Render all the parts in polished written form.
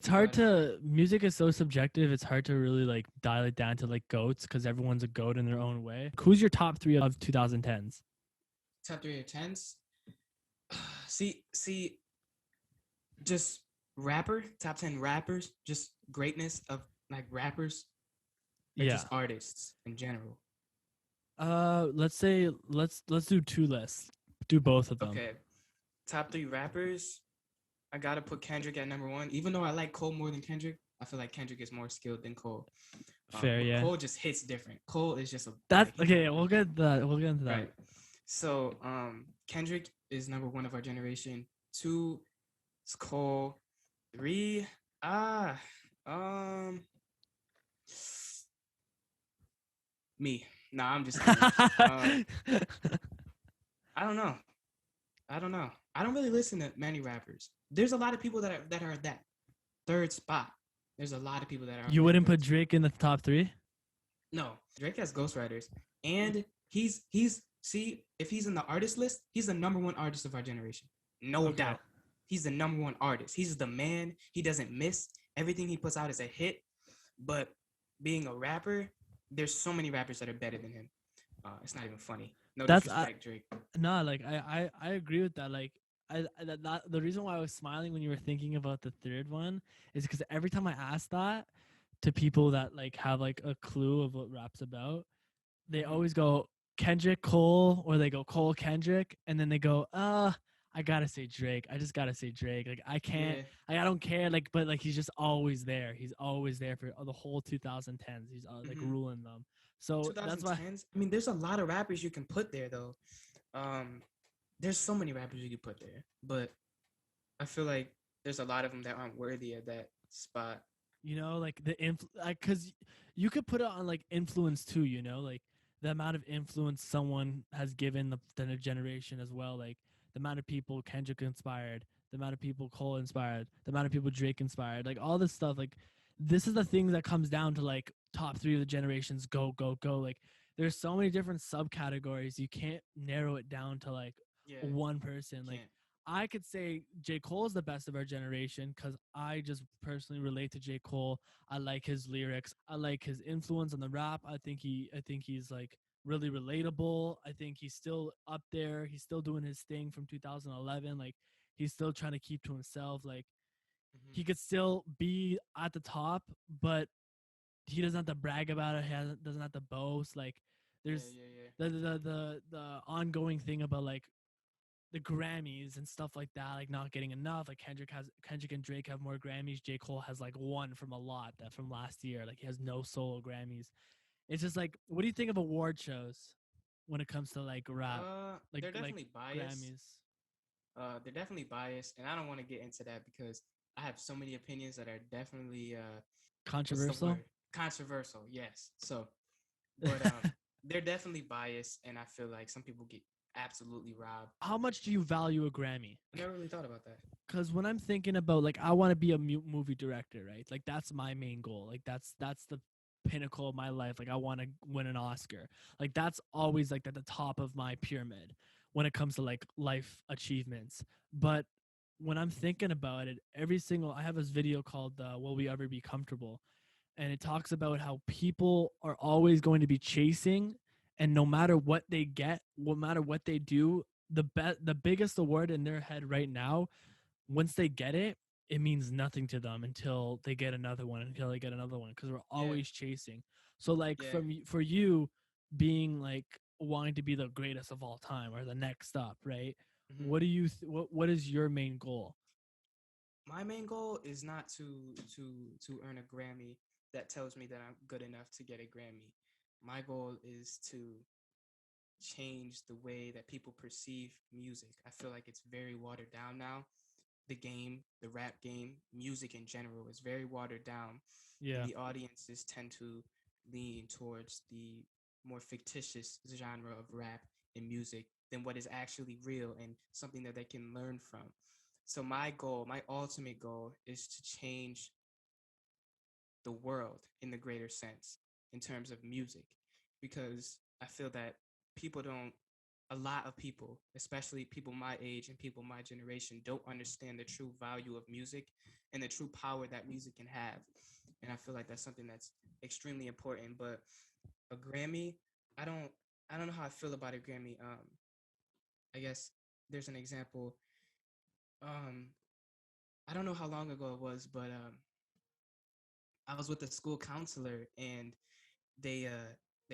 hard But to music is so subjective. It's hard to really like dial it down to like goats because everyone's a goat in their own way. Who's your top three of 2010s? top three or tens. See, just top 10 rappers, just greatness of like rappers or Yeah. just artists in general. Let's say let's do two lists. Do both of them. Okay, top three rappers. I gotta put Kendrick at number one. Even though I like Cole more than Kendrick, I feel like Kendrick is more skilled than Cole. Fair, But yeah. Cole just hits different. Cole is just a That's like he can okay. We'll get that. We'll get into that. right. So Kendrick is number one of our generation. Two is Cole. Three, ah, um, me. Nah, I'm just kidding. I don't know. I don't know. I don't really listen to many rappers. There's a lot of people that are that third spot. There's a lot of people that are. You wouldn't put Drake in the top three? No, Drake has ghostwriters, and he's see if he's in the artist list, he's the number one artist of our generation, no doubt. He's the number one artist. He's the man. He doesn't miss. Everything he puts out is a hit. But being a rapper, there's so many rappers that are better than him. It's not even funny. No disrespect, Drake. No, like I agree with that. Like the reason why I was smiling when you were thinking about the third one is because every time I ask that to people that like have like a clue of what rap's about, they always go Kendrick Cole or they go Cole Kendrick and then they go I gotta say Drake. I just gotta say Drake. Like I can't. Like I don't care. Like but like he's just always there. He's always there for the whole 2010s. He's like ruling them. So that's why. 2010s. I mean, there's a lot of rappers you can put there though. There's so many rappers you could put there, but I feel like there's a lot of them that aren't worthy of that spot. You know, like because you could put it on like influence too. You know, like the amount of influence someone has given the generation as well. Like the amount of people Kendrick inspired, the amount of people Cole inspired, the amount of people Drake inspired, like all this stuff. Like this is the thing that comes down to like top three of the generations. Go, go, go. Like there's so many different subcategories. You can't narrow it down to like one person. Like I could say J. Cole is the best of our generation because I just personally relate to J. Cole. I like his lyrics. I like his influence on the rap. I think he's like really relatable. I think he's still up there. He's still doing his thing from 2011. Like he's still trying to keep to himself. Like he could still be at the top, but he doesn't have to brag about it. He doesn't have to boast. Like there's the ongoing thing about like the Grammys and stuff like that, like not getting enough. Like Kendrick and Drake have more Grammys. J. Cole has like one from a lot that from last year. Like he has no solo Grammys. It's just like, what do you think of award shows when it comes to like rap? Like they're definitely like biased. Grammys. They're definitely biased, and I don't want to get into that because I have so many opinions that are definitely controversial. Controversial, yes. So, but they're definitely biased, and I feel like some people get absolutely robbed. How much do you value a Grammy? I never really thought about that. Because when I'm thinking about like I want to be a movie director, right? Like that's my main goal. Like that's the pinnacle of my life. Like I want to win an Oscar. Like that's always like at the top of my pyramid when it comes to like life achievements. But when I'm thinking about it, I have this video called "Will We Ever Be Comfortable," and it talks about how people are always going to be chasing, and no matter what they get, no matter what they do, the biggest award in their head right now, once they get it, it means nothing to them until they get another one, because we're always chasing. So like for you being like wanting to be the greatest of all time or the next up, right? What do you what is your main goal? My main goal is not to earn a Grammy that tells me that I'm good enough to get a Grammy. My goal is to change the way that people perceive music. I feel like it's very watered down now. The rap game, music in general is very watered down. Yeah. And the audiences tend to lean towards the more fictitious genre of rap and music than what is actually real and something that they can learn from. So my ultimate goal is to change the world in the greater sense in terms of music, because I feel that people don't a lot of people, especially people my age and people my generation, don't understand the true value of music and the true power that music can have. And I feel like that's something that's extremely important. But a Grammy, I don't I don't know how I feel about a Grammy. I guess there's an example. Um, I don't know how long ago it was, but I was with a school counselor and they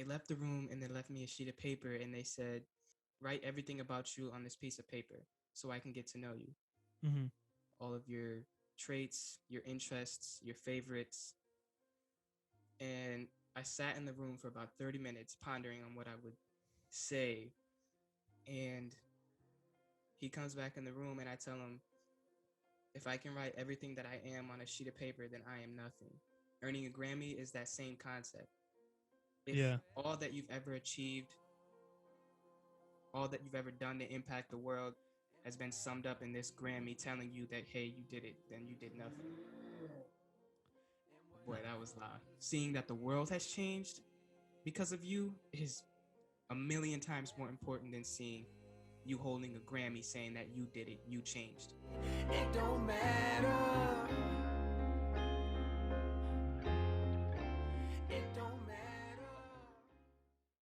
left the room and they left me a sheet of paper and they said, write everything about you on this piece of paper so I can get to know you. Mm-hmm. All of your traits, your interests, your favorites. And I sat in the room for about 30 minutes pondering on what I would say. And he comes back in the room and I tell him, if I can write everything that I am on a sheet of paper, then I am nothing. Earning a Grammy is that same concept. If Yeah. all that you've ever achieved, all that you've ever done to impact the world has been summed up in this Grammy telling you that, hey, you did it, then you did nothing. Boy, that was loud. Seeing that the world has changed because of you is a million times more important than seeing you holding a Grammy saying that you did it, you changed. It don't matter